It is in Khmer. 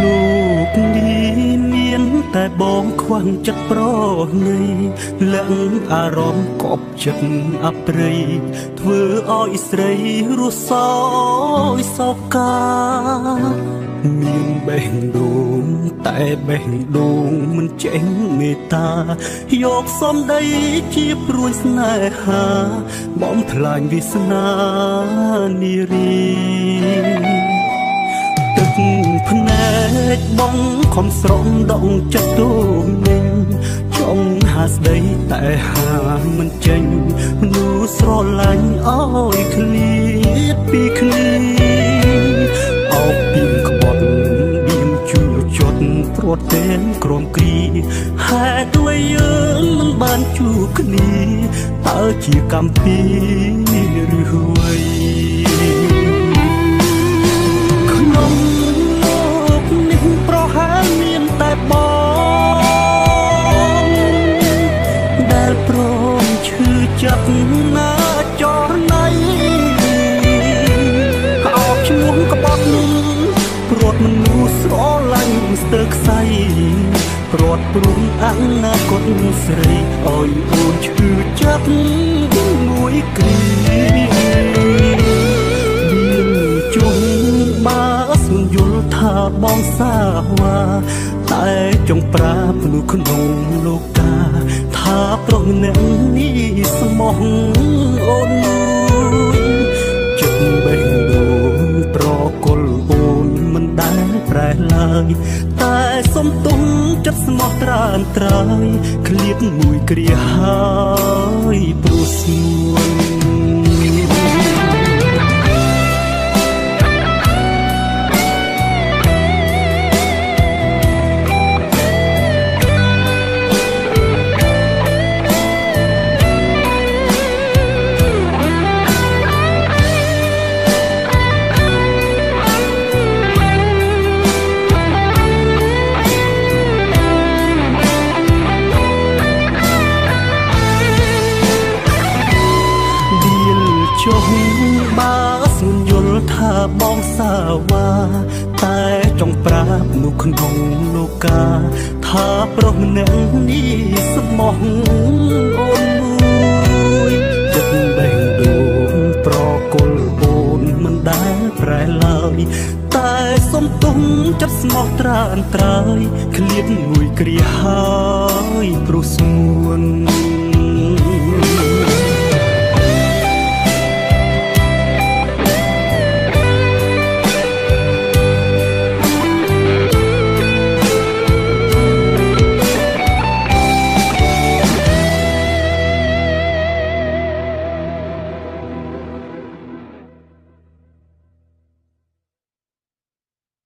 លោកនេះមានតែបងខ្វះចិត្តប្រណីលឹងអារម្មណ៍កប់ចិត្តអប្រិយធ្វើឲ្យស្រីរស់សោយសោកាមានបេះដូងតែបេះដូងមិនចេញមេត្តាយកសំដីជាព្រួយស្នេហាបំផ្លាញវាសនានារីទឹកភ្នែកបងខំស្រង់ដងចិត្តទូនឹងចង់ហាស្ដីតែហាមិនចេញមនុស្សស្រឡាញ់ឲ្យឃ្លាតពីគ្នាអោបពីក្បត់បៀមជួចត់ព្រាត់តែនក្រមគ្រីហេតុអ្វីយើងមិនបានជួបគ្នាតើជាកម្មពីឬអ្វីក្នុងលោកនេះប្រហែលមានតែបងដែលព្រមឈឺចិត្តណាចរណៃអោបឈ្មោះក្បត់ព្រាត់មនុស្សស្រឡាញ់ស្ទើរខ្សែព្រាត់ព្រំអនាគតស្រីឲ្យអូនឈឺចិត្តមួយគ្រាជុំបាស្មិនយល់ថាបងសាវ៉ាតែចង់ប្រាប់មនុស្សក្នុងលោកកាថាប្រុសម្នាក់នេះស្មោះអូនមួយចិត្តបេះដូងប្រគល់អូនមិនដែលប្រែឡើយតែសុំទុំចិត្តស្មោះត្រានត្រើយឃ្លាតមួយគ្រាហើយព្រោះស្រួលចុះបើស្មិនយល់ថាបងសាវ៉ាតែចង់ប្រាប់នោះក្នុងលោកកាថាប្រុសម្នាក់នេះស្មោះអូនមួយចិត្តបេះដូងប្រគល់អូនមិនដែលប្រែឡើយតែសុំទុំចិត្តស្មោះត្រានត្រើយឃ្លាតមួយគ្រាហើយព្រោះស្មួន